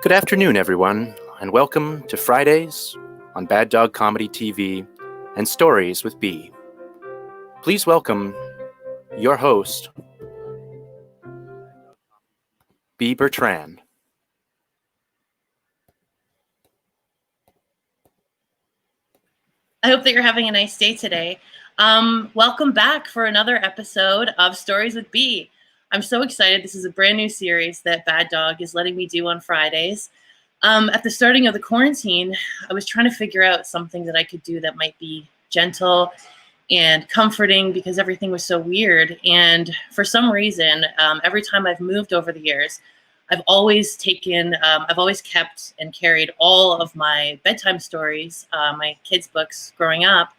Good afternoon, everyone, and welcome to Fridays on Bad Dog Comedy TV and Stories with B. Please welcome your host, B. Bertrand. I hope that you're having a nice day today. Welcome back for another episode of Stories with B. I'm so excited. This is a brand new series that Bad Dog is letting me do on Fridays. At the starting of the quarantine, I was trying to figure out something that I could do that might be gentle and comforting because everything was so weird. And for some reason, every time I've moved over the years, I've always kept and carried all of my bedtime stories, my kids' books growing up,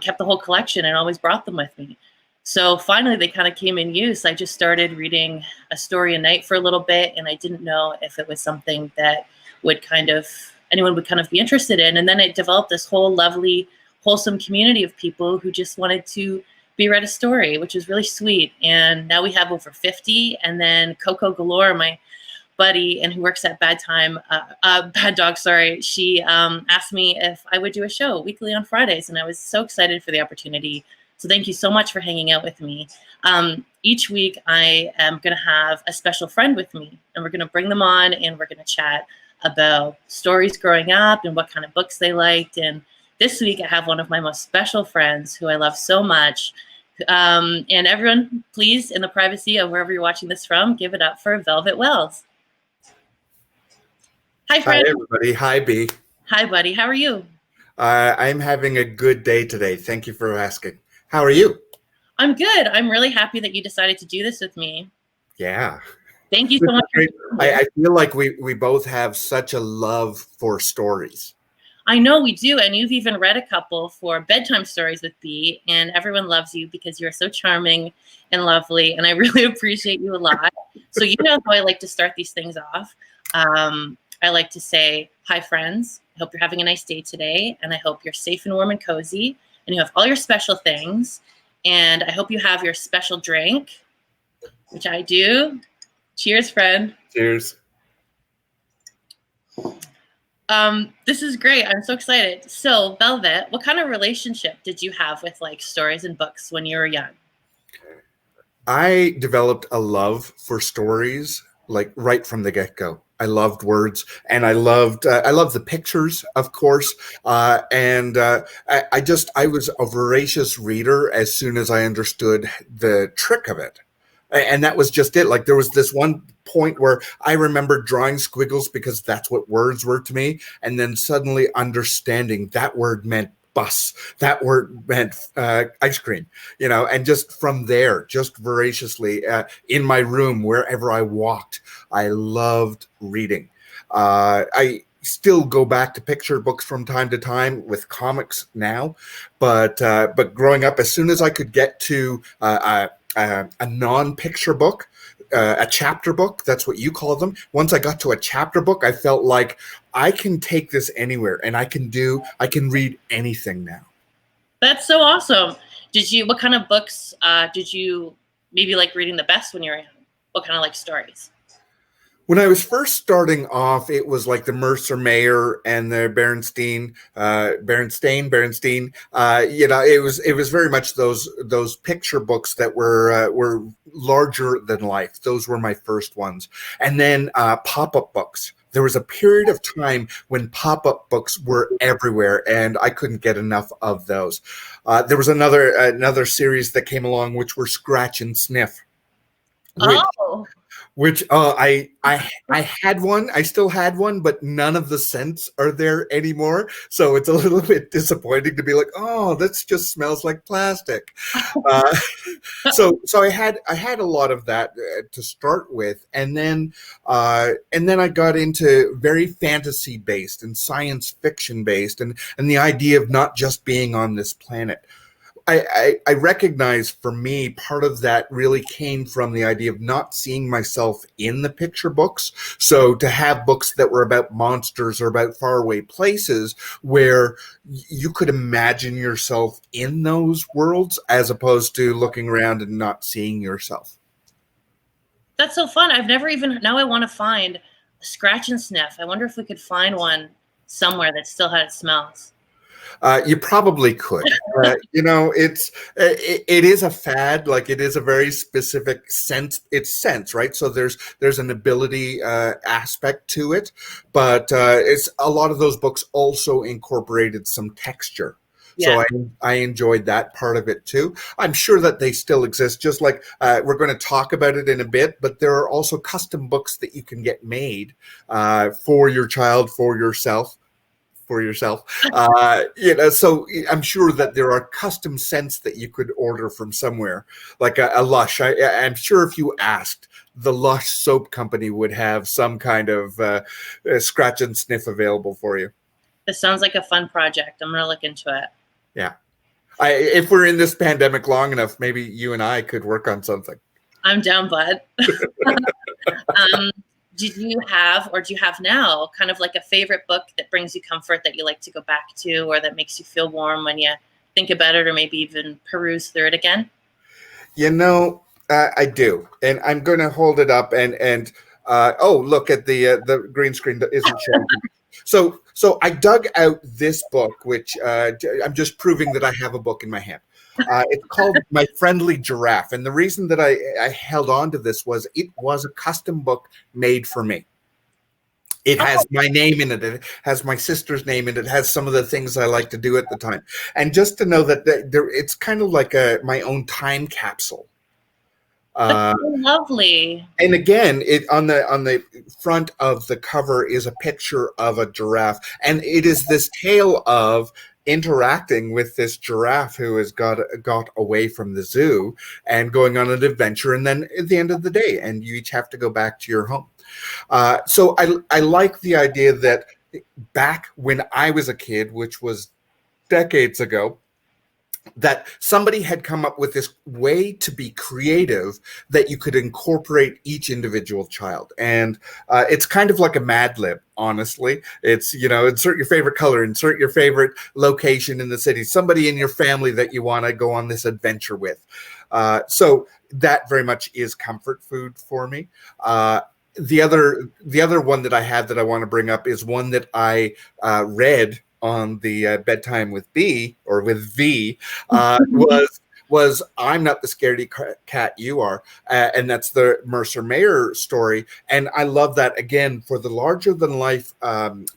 kept the whole collection and always brought them with me. So finally, they kind of came in use. I just started reading a story a night for a little bit, and I didn't know if it was something that anyone would kind of be interested in. And then it developed this whole lovely, wholesome community of people who just wanted to be read a story, which is really sweet. And now we have over 50. And then Coco Galore, my buddy and who works at Bad Dog, she asked me if I would do a show weekly on Fridays. And I was so excited for the opportunity. So thank you so much for hanging out with me. Each week I am going to have a special friend with me, and we're going to bring them on and we're going to chat about stories growing up and what kind of books they liked. And this week I have one of my most special friends who I love so much. And everyone, please, in the privacy of wherever you're watching this from, give it up for Velvet Wells. Hi, friend. Hi, everybody. Hi, B. Hi, buddy. How are you? I'm having a good day today. Thank you for asking. How are you? I'm good. I'm really happy that you decided to do this with me. Yeah. Thank you so much. I feel like we both have such a love for stories. I know we do, and you've even read a couple for Bedtime Stories with B, and everyone loves you because you're so charming and lovely, and I really appreciate you a lot. So you know how I like to start these things off. I like to say, hi, friends. I hope you're having a nice day today, and I hope you're safe and warm and cozy, and you have all your special things, and I hope you have your special drink, which I do. Cheers, friend. Cheers. This is great. I'm so excited. So, Velvet, what kind of relationship did you have with like stories and books when you were young? I developed a love for stories like right from the get-go. I loved words, and I loved the pictures, of course. I was a voracious reader as soon as I understood the trick of it. And that was just it. Like there was this one point where I remember drawing squiggles because that's what words were to me. And then suddenly understanding that word meant bus, that word meant ice cream, and just from there, just voraciously in my room, wherever I walked, I loved reading. I still go back to picture books from time to time with comics now. But growing up, as soon as I could get to a non-picture book, a chapter book, that's what you call them. Once I got to a chapter book, I felt like I can take this anywhere and I can read anything now. That's so awesome. What kind of books did you maybe like reading the best when you were young? What kind of like stories? When I was first starting off, it was like the Mercer Mayer and the Berenstain. It was very much those picture books that were larger than life. Those were my first ones, and then pop-up books. There was a period of time when pop-up books were everywhere, and I couldn't get enough of those. There was another series that came along, which were Scratch and Sniff. I had one. I still had one, but none of the scents are there anymore. So it's a little bit disappointing to be like, oh, that just smells like plastic. So I had a lot of that to start with, and then I got into very fantasy based and science fiction based, and the idea of not just being on this planet. I recognize for me, part of that really came from the idea of not seeing myself in the picture books. So to have books that were about monsters or about faraway places where you could imagine yourself in those worlds as opposed to looking around and not seeing yourself. That's so fun. Now I want to find scratch and sniff. I wonder if we could find one somewhere that still had smells. You probably could. It is a fad. Like, it is a very specific sense. It's sense, right? So there's an ability aspect to it, but it's a lot of those books also incorporated some texture. Yeah. So I enjoyed that part of it too. I'm sure that they still exist, just like we're going to talk about it in a bit, but there are also custom books that you can get made for your child, for yourself. So I'm sure that there are custom scents that you could order from somewhere, like a Lush. I'm sure if you asked, the Lush soap company would have some kind of scratch and sniff available for you. This sounds like a fun project. I'm going to look into it. Yeah. If we're in this pandemic long enough, maybe you and I could work on something. I'm down, bud. Did you have, or do you have now, kind of like a favorite book that brings you comfort that you like to go back to, or that makes you feel warm when you think about it, or maybe even peruse through it again? I do, and I'm going to hold it up and look at the green screen that isn't showing. So I dug out this book, which I'm just proving that I have a book in my hand. It's called My Friendly Giraffe. And the reason that I held on to this was it was a custom book made for me. It has my name in it. It has my sister's name in it. It has some of the things I like to do at the time. And just to know that it's kind of like my own time capsule. That's so lovely. And again, it on the front of the cover is a picture of a giraffe, and it is this tale of interacting with this giraffe who has got away from the zoo and going on an adventure, and then at the end of the day, and you each have to go back to your home. So I like the idea that back when I was a kid, which was decades ago, that somebody had come up with this way to be creative that you could incorporate each individual child. And it's kind of like a Mad Lib, honestly. It's, insert your favorite color, insert your favorite location in the city, somebody in your family that you want to go on this adventure with. So that very much is comfort food for me. The other one that I have that I want to bring up is one that I read on the Bedtime with B, or with V, was I'm Not the Scaredy Cat You Are, and that's the Mercer Mayer story. And I love that, again, for the larger than life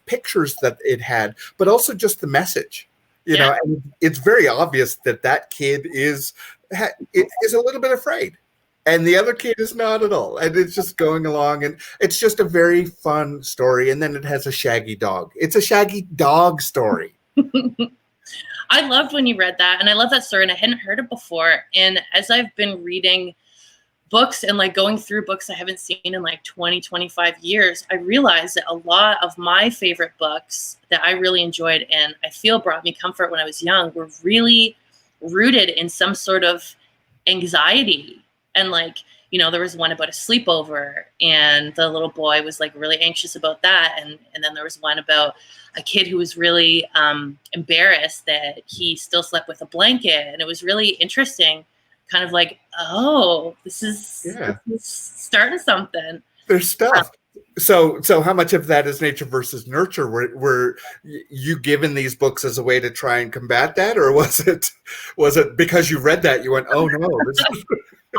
pictures that it had, but also just the message. And it's very obvious that kid is a little bit afraid. And the other kid is not at all. And it's just going along. And it's just a very fun story. And then it has a shaggy dog. It's a shaggy dog story. I loved when you read that. And I love that story. And I hadn't heard it before. And as I've been reading books and like going through books I haven't seen in like 20, 25 years, I realized that a lot of my favorite books that I really enjoyed and I feel brought me comfort when I was young were really rooted in some sort of anxiety. And like, there was one about a sleepover and the little boy was like really anxious about that. And then there was one about a kid who was really embarrassed that he still slept with a blanket. And it was really interesting, kind of like, oh, this is starting something. There's stuff. So how much of that is nature versus nurture? Were you given these books as a way to try and combat that? Or was it because you read that you went, oh no, this is...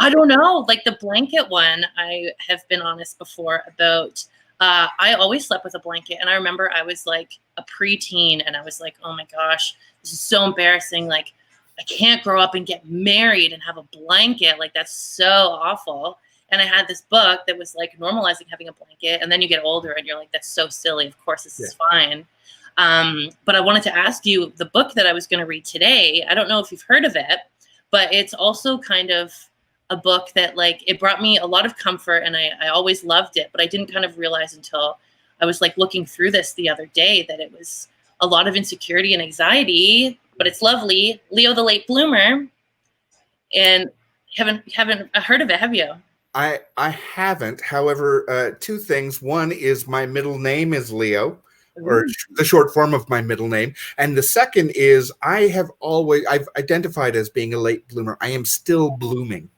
I don't know. Like the blanket one, I have been honest before about, I always slept with a blanket. And I remember I was like a preteen and I was like, oh my gosh, this is so embarrassing. Like I can't grow up and get married and have a blanket. Like that's so awful. And I had this book that was like normalizing having a blanket. And then you get older and you're like, that's so silly. Of course, this is fine. But I wanted to ask you, the book that I was going to read today, I don't know if you've heard of it, but it's also kind of a book that like, it brought me a lot of comfort and I always loved it, but I didn't kind of realize until I was like looking through this the other day that it was a lot of insecurity and anxiety, but it's lovely. Leo the Late Bloomer. And haven't heard of it, have you? I haven't. However, two things. One is my middle name is Leo, or the short form of my middle name. And the second is I've identified as being a late bloomer. I am still blooming.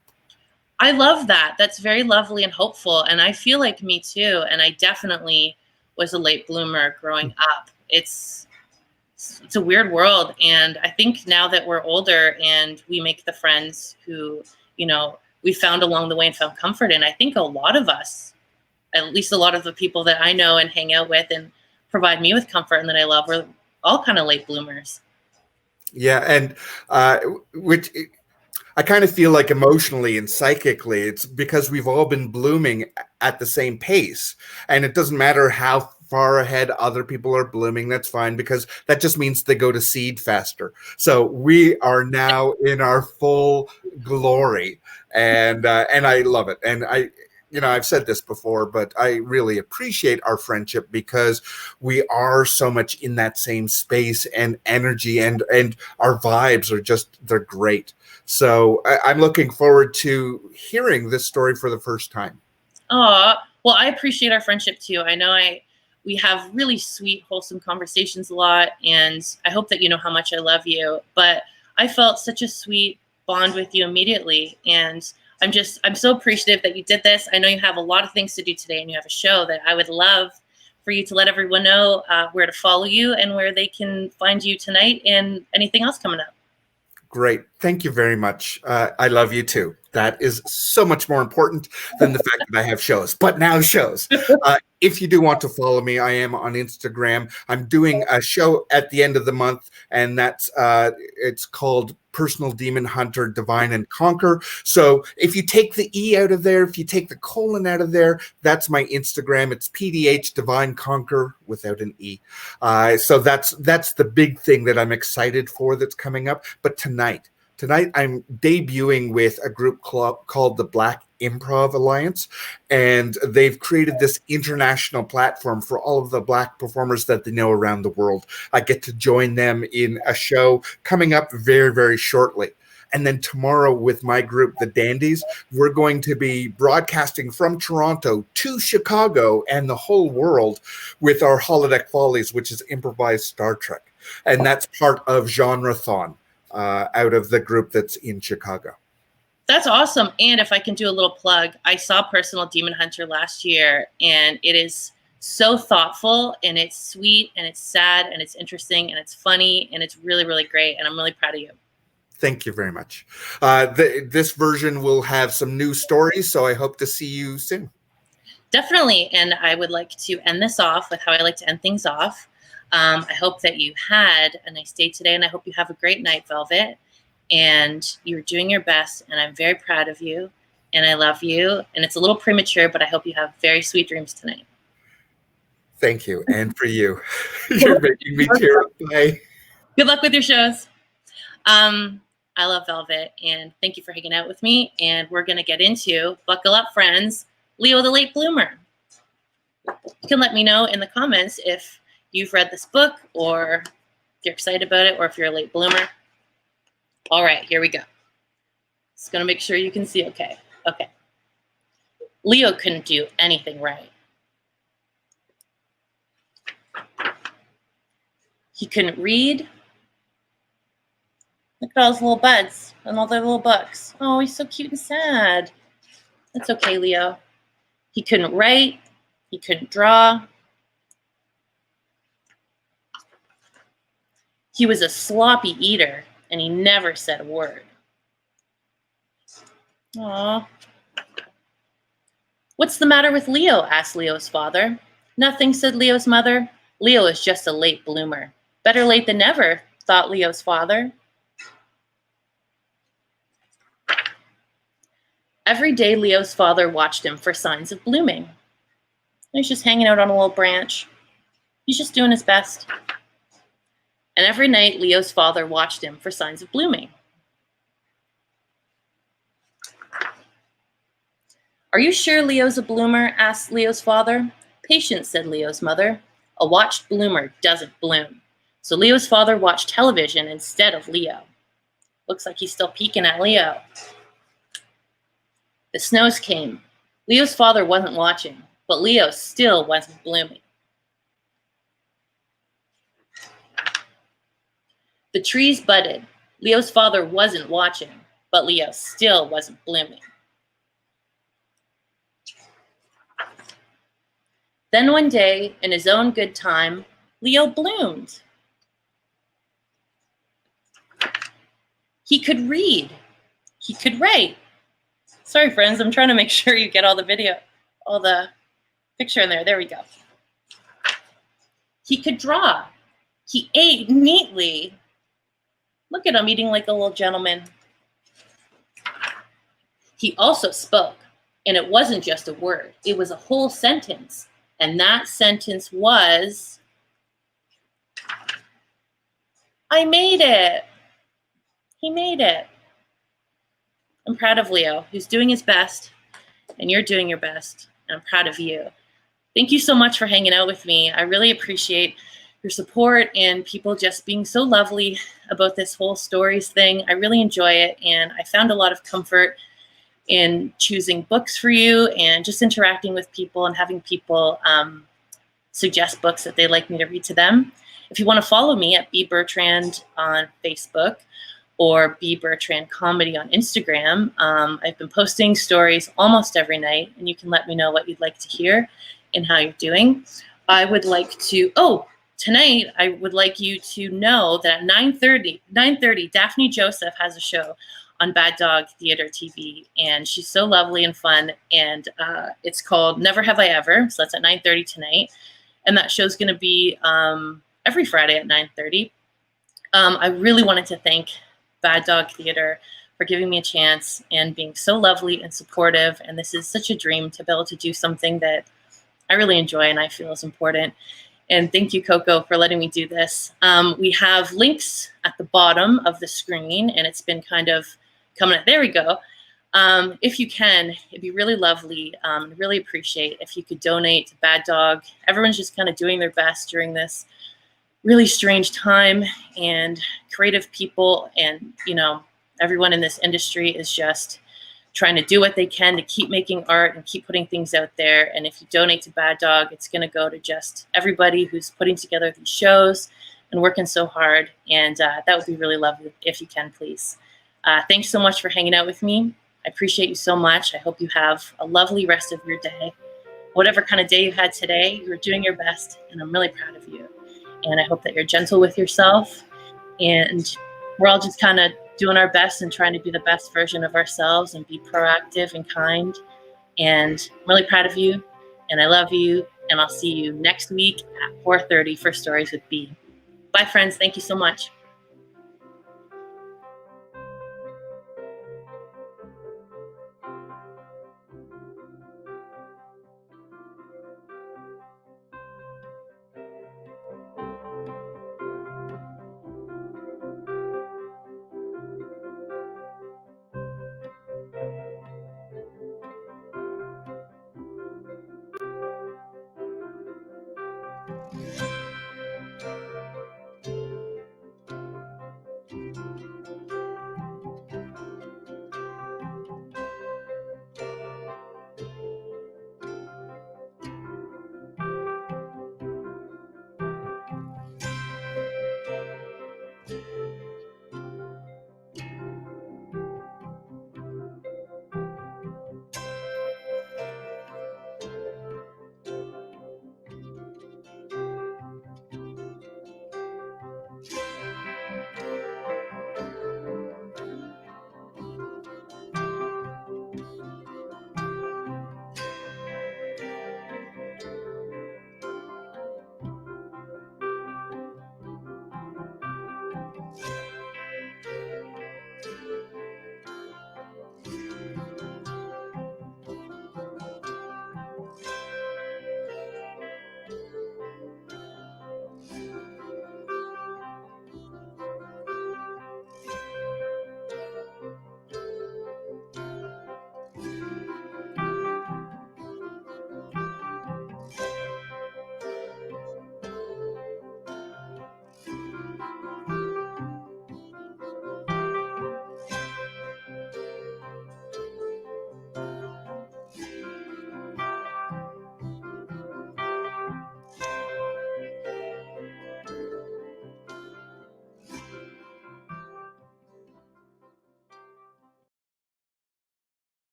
I love that. That's very lovely and hopeful. And I feel like me too. And I definitely was a late bloomer growing up. It's a weird world. And I think now that we're older and we make the friends who, we found along the way and found comfort in, I think a lot of us, at least a lot of the people that I know and hang out with and provide me with comfort and that I love, we're all kind of late bloomers. Yeah, and which I kind of feel like emotionally and psychically, it's because we've all been blooming at the same pace. And it doesn't matter how far ahead other people are blooming, that's fine, because that just means they go to seed faster. So we are now in our full glory, and I love it. And I've said this before, but I really appreciate our friendship because we are so much in that same space and energy, and our vibes are they're great. So I'm looking forward to hearing this story for the first time. Oh, well, I appreciate our friendship too. I know we have really sweet, wholesome conversations a lot, and I hope that you know how much I love you. But I felt such a sweet bond with you immediately, and I'm so appreciative that you did this. I know you have a lot of things to do today, and you have a show that I would love for you to let everyone know where to follow you and where they can find you tonight and anything else coming up. Great. Thank you very much. I love you too. That is so much more important than the fact that I have shows. But now shows. If you do want to follow me, I am on Instagram. I'm doing a show at the end of the month, and it's called Personal Demon Hunter Divine and Conquer. So if you take the E out of there, if you take the colon out of there, that's my Instagram. It's PDH Divine Conquer without an E. So that's the big thing that I'm excited for that's coming up. But tonight I'm debuting with a group called the Black Improv Alliance, and they've created this international platform for all of the Black performers that they know around the world. I get to join them in a show coming up very, very shortly. And then tomorrow with my group, the Dandies, we're going to be broadcasting from Toronto to Chicago and the whole world with our Holodeck Follies, which is improvised Star Trek. And that's part of Genrethon. Out of the group that's in Chicago. That's awesome. And if I can do a little plug, I saw Personal Demon Hunter last year, and it is so thoughtful, and it's sweet, and it's sad, and it's interesting, and it's funny, and it's really, really great. And I'm really proud of you. Thank you very much. This version will have some new stories, so I hope to see you soon. Definitely. And I would like to end this off with how I like to end things off. I hope that you had a nice day today, and I hope you have a great night, Velvet. And you're doing your best, and I'm very proud of you, and I love you. And it's a little premature, but I hope you have very sweet dreams tonight. Thank you. And for you. You're making me tear up. Bye. Good luck with your shows. I love Velvet, and thank you for hanging out with me. And we're going to get into, buckle up, friends, Leo the Late Bloomer. You can let me know in the comments if you've read this book, or if you're excited about it, or if you're a late bloomer. All right, here we go. Just gonna make sure you can see okay. Okay. Leo couldn't do anything right. He couldn't read. Look at all his little buds and all their little books. Oh, he's so cute and sad. That's okay, Leo. He couldn't write. He couldn't draw. He was a sloppy eater, and he never said a word. Aw. What's the matter with Leo? Asked Leo's father. Nothing, said Leo's mother. Leo is just a late bloomer. Better late than never, thought Leo's father. Every day, Leo's father watched him for signs of blooming. He's just hanging out on a little branch. He's just doing his best. And every night, Leo's father watched him for signs of blooming. Are you sure Leo's a bloomer? Asked Leo's father. Patience, said Leo's mother. A watched bloomer doesn't bloom. So Leo's father watched television instead of Leo. Looks like he's still peeking at Leo. The snows came. Leo's father wasn't watching, but Leo still wasn't blooming. The trees budded. Leo's father wasn't watching, but Leo still wasn't blooming. Then one day, in his own good time, Leo bloomed. He could read. He could write. Sorry, friends, I'm trying to make sure you get all the picture in there. There we go. He could draw. He ate neatly. Look at him eating like a little gentleman. He also spoke, and it wasn't just a word. It was a whole sentence, and that sentence was, I made it. He made it. I'm proud of Leo, who's doing his best, and you're doing your best, and I'm proud of you. Thank you so much for hanging out with me. I really appreciate your support and people just being so lovely about this whole stories thing. I really enjoy it, and I found a lot of comfort in choosing books for you and just interacting with people and having people suggest books that they'd like me to read to them. If you want to follow me at Bertrand on Facebook or Bertrand Comedy on Instagram, I've been posting stories almost every night, and you can let me know what you'd like to hear and how you're doing. I would like to, tonight I would like you to know that at 9:30, Daphne Joseph has a show on Bad Dog Theater TV, and she's so lovely and fun, and it's called Never Have I Ever, so that's at 9:30 tonight, and that show's going to be every Friday at 9:30. I really wanted to thank Bad Dog Theater for giving me a chance and being so lovely and supportive, and this is such a dream to be able to do something that I really enjoy and I feel is important. And thank you, Coco, for letting me do this. We have links at the bottom of the screen, and it's been kind of coming up. There we go. If you can, it'd be really lovely. Really appreciate if you could donate to Bad Dog. Everyone's just kind of doing their best during this really strange time, and creative people and, everyone in this industry is just trying to do what they can to keep making art and keep putting things out there. And if you donate to Bad Dog, it's going to go to just everybody who's putting together these shows and working so hard. And that would be really lovely if you can, please. Thanks so much for hanging out with me. I appreciate you so much. I hope you have a lovely rest of your day. Whatever kind of day you had today, you're doing your best, and I'm really proud of you. And I hope that you're gentle with yourself, and we're all just kind of doing our best and trying to be the best version of ourselves and be proactive and kind. And I'm really proud of you, and I love you, and I'll see you next week at 4:30 for Stories with B. Bye, friends. Thank you so much.